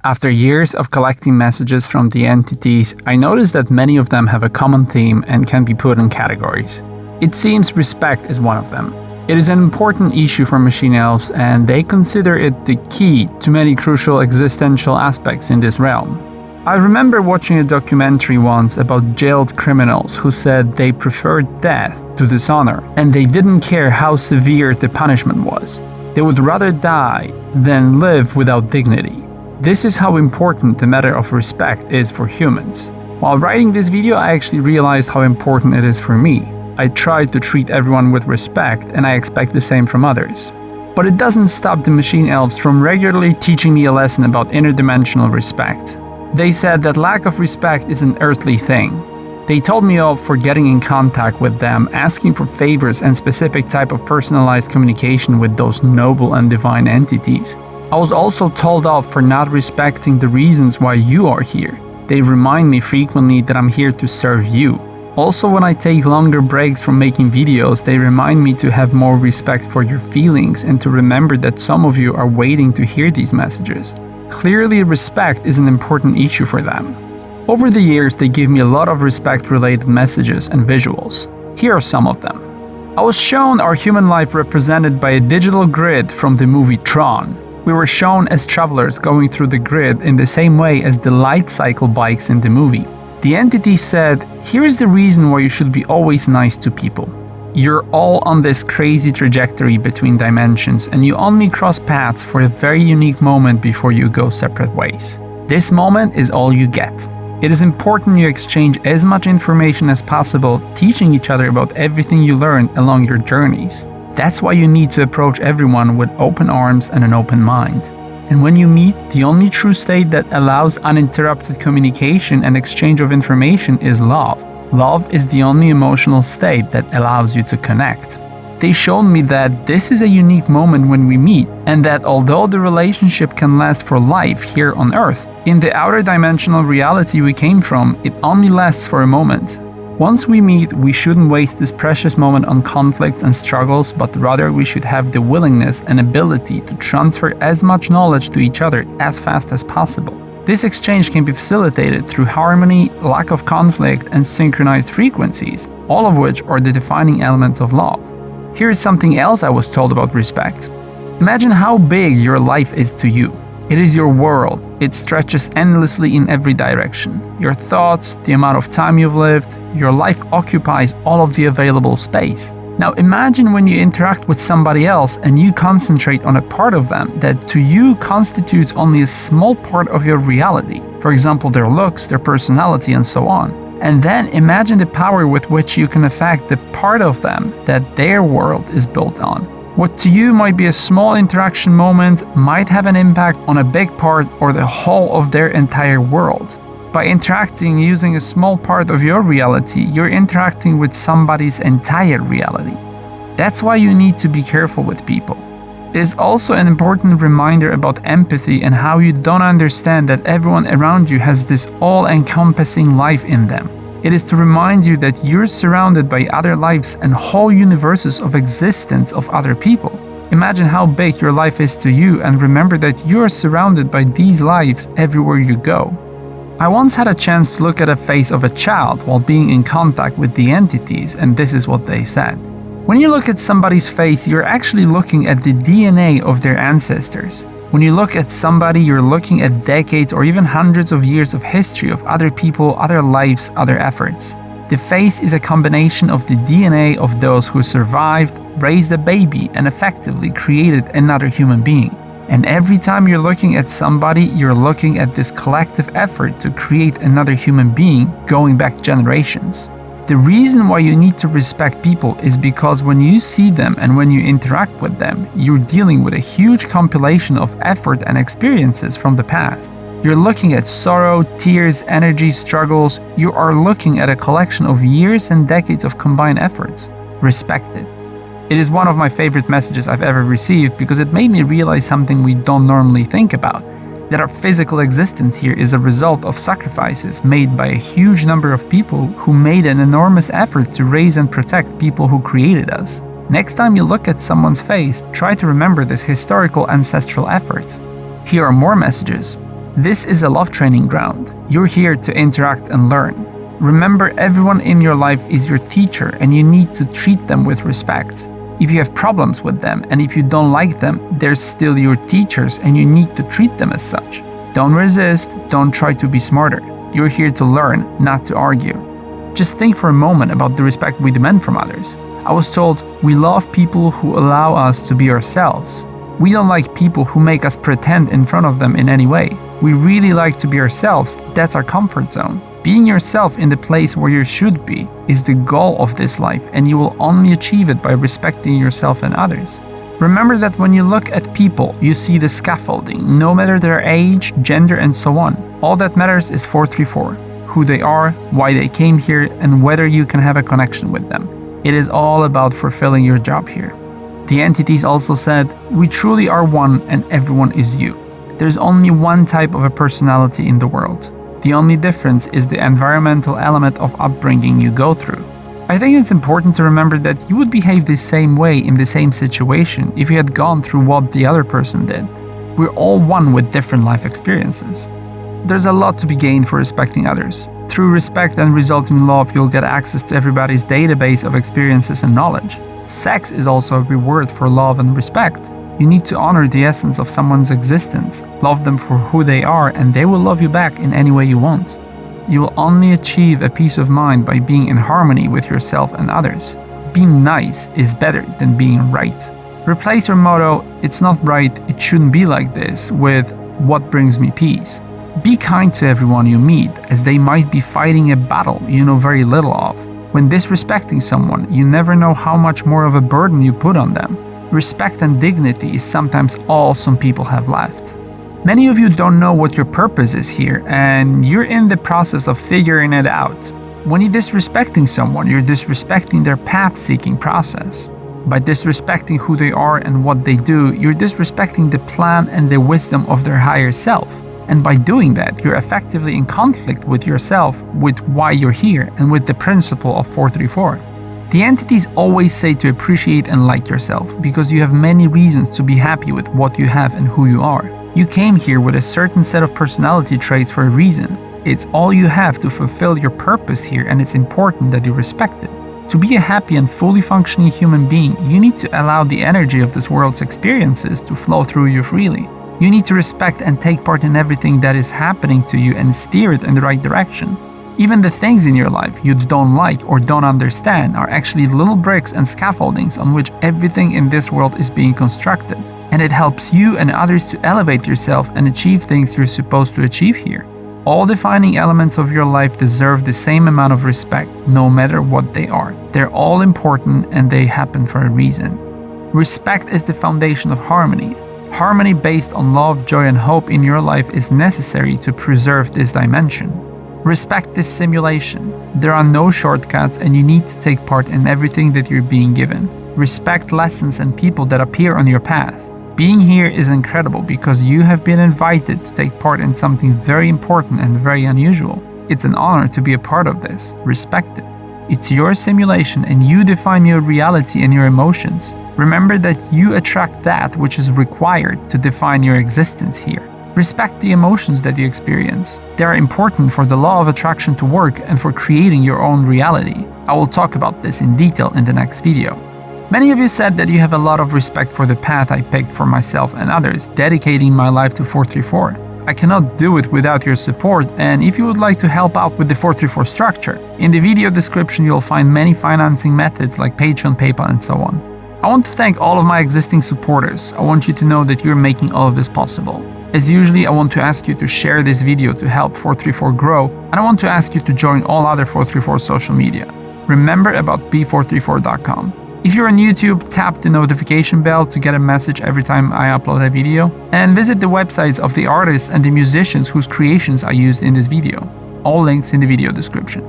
After years of collecting messages from the entities, I noticed that many of them have a common theme and can be put in categories. It seems respect is one of them. It is an important issue for machine elves, and they consider it the key to many crucial existential aspects in this realm. I remember watching a documentary once about jailed criminals who said they preferred death to dishonor, and they didn't care how severe the punishment was. They would rather die than live without dignity. This is how important the matter of respect is for humans. While writing this video, I actually realized how important it is for me. I try to treat everyone with respect, and I expect the same from others. But it doesn't stop the machine elves from regularly teaching me a lesson about interdimensional respect. They said that lack of respect is an earthly thing. They told me off for getting in contact with them, asking for favors and specific type of personalized communication with those noble and divine entities. I was also told off for not respecting the reasons why you are here. They remind me frequently that I'm here to serve you. Also, when I take longer breaks from making videos, they remind me to have more respect for your feelings and to remember that some of you are waiting to hear these messages. Clearly, respect is an important issue for them. Over the years, they give me a lot of respect-related messages and visuals. Here are some of them. I was shown our human life represented by a digital grid from the movie Tron. We were shown as travelers going through the grid in the same way as the light cycle bikes in the movie. The entity said, "Here's the reason why you should be always nice to people. You're all on this crazy trajectory between dimensions, and you only cross paths for a very unique moment before you go separate ways. This moment is all you get. It is important you exchange as much information as possible, teaching each other about everything you learn along your journeys. That's why you need to approach everyone with open arms and an open mind. And when you meet, the only true state that allows uninterrupted communication and exchange of information is love. Love is the only emotional state that allows you to connect." They showed me that this is a unique moment when we meet, and that although the relationship can last for life here on Earth, in the outer dimensional reality we came from, it only lasts for a moment. Once we meet, we shouldn't waste this precious moment on conflict and struggles, but rather we should have the willingness and ability to transfer as much knowledge to each other as fast as possible. This exchange can be facilitated through harmony, lack of conflict, and synchronized frequencies, all of which are the defining elements of love. Here is something else I was told about respect. Imagine how big your life is to you. It is your world. It stretches endlessly in every direction. Your thoughts, the amount of time you've lived, your life occupies all of the available space. Now imagine when you interact with somebody else and you concentrate on a part of them that to you constitutes only a small part of your reality. For example, their looks, their personality, and so on. And then imagine the power with which you can affect the part of them that their world is built on. What to you might be a small interaction moment might have an impact on a big part or the whole of their entire world. By interacting using a small part of your reality, you're interacting with somebody's entire reality. That's why you need to be careful with people. It is also an important reminder about empathy and how you don't understand that everyone around you has this all-encompassing life in them. It is to remind you that you're surrounded by other lives and whole universes of existence of other people. Imagine how big your life is to you and remember that you are surrounded by these lives everywhere you go. I once had a chance to look at a face of a child while being in contact with the entities, and this is what they said. When you look at somebody's face, you're actually looking at the DNA of their ancestors. When you look at somebody, you're looking at decades or even hundreds of years of history of other people, other lives, other efforts. The face is a combination of the DNA of those who survived, raised a baby, and effectively created another human being. And every time you're looking at somebody, you're looking at this collective effort to create another human being going back generations. The reason why you need to respect people is because when you see them and when you interact with them, you're dealing with a huge compilation of effort and experiences from the past. You're looking at sorrow, tears, energy, struggles. You are looking at a collection of years and decades of combined efforts. Respect it. It is one of my favorite messages I've ever received because it made me realize something we don't normally think about. That our physical existence here is a result of sacrifices made by a huge number of people who made an enormous effort to raise and protect people who created us. Next time you look at someone's face, try to remember this historical ancestral effort. Here are more messages. This is a love training ground. You're here to interact and learn. Remember, everyone in your life is your teacher and you need to treat them with respect. If you have problems with them and if you don't like them, they're still your teachers and you need to treat them as such. Don't resist, don't try to be smarter. You're here to learn, not to argue. Just think for a moment about the respect we demand from others. I was told we love people who allow us to be ourselves. We don't like people who make us pretend in front of them in any way. We really like to be ourselves. That's our comfort zone. Being yourself in the place where you should be is the goal of this life, and you will only achieve it by respecting yourself and others. Remember that when you look at people, you see the scaffolding, no matter their age, gender, and so on. All that matters is 434, who they are, why they came here, and whether you can have a connection with them. It is all about fulfilling your job here. The entities also said, we truly are one and everyone is you. There's only one type of a personality in the world. The only difference is the environmental element of upbringing you go through. I think it's important to remember that you would behave the same way in the same situation if you had gone through what the other person did. We're all one with different life experiences. There's a lot to be gained for respecting others. Through respect and resulting love, you'll get access to everybody's database of experiences and knowledge. Sex is also a reward for love and respect. You need to honor the essence of someone's existence, love them for who they are, and they will love you back in any way you want. You will only achieve a peace of mind by being in harmony with yourself and others. Being nice is better than being right. Replace your motto, "It's not right, it shouldn't be like this," with "What brings me peace?" Be kind to everyone you meet, as they might be fighting a battle you know very little of. When disrespecting someone, you never know how much more of a burden you put on them. Respect and dignity is sometimes all some people have left. Many of you don't know what your purpose is here, and you're in the process of figuring it out. When you're disrespecting someone, you're disrespecting their path-seeking process. By disrespecting who they are and what they do, you're disrespecting the plan and the wisdom of their higher self. And by doing that, you're effectively in conflict with yourself, with why you're here, and with the principle of 434. The entities always say to appreciate and like yourself, because you have many reasons to be happy with what you have and who you are. You came here with a certain set of personality traits for a reason. It's all you have to fulfill your purpose here, and it's important that you respect it. To be a happy and fully functioning human being, you need to allow the energy of this world's experiences to flow through you freely. You need to respect and take part in everything that is happening to you and steer it in the right direction. Even the things in your life you don't like or don't understand are actually little bricks and scaffoldings on which everything in this world is being constructed. And it helps you and others to elevate yourself and achieve things you're supposed to achieve here. All defining elements of your life deserve the same amount of respect, no matter what they are. They're all important and they happen for a reason. Respect is the foundation of harmony. Harmony based on love, joy, and hope in your life is necessary to preserve this dimension. Respect this simulation. There are no shortcuts and you need to take part in everything that you're being given. Respect lessons and people that appear on your path. Being here is incredible because you have been invited to take part in something very important and very unusual. It's an honor to be a part of this. Respect it. It's your simulation and you define your reality and your emotions. Remember that you attract that which is required to define your existence here. Respect the emotions that you experience. They are important for the law of attraction to work and for creating your own reality. I will talk about this in detail in the next video. Many of you said that you have a lot of respect for the path I picked for myself and others, dedicating my life to 434. I cannot do it without your support, and if you would like to help out with the 434 structure, in the video description you'll find many financing methods like Patreon, PayPal, and so on. I want to thank all of my existing supporters. I want you to know that you're making all of this possible. As usually, I want to ask you to share this video to help 434 grow, and I want to ask you to join all other 434 social media. Remember about b434.com. If you're on YouTube, tap the notification bell to get a message every time I upload a video, and visit the websites of the artists and the musicians whose creations I used in this video. All links in the video description.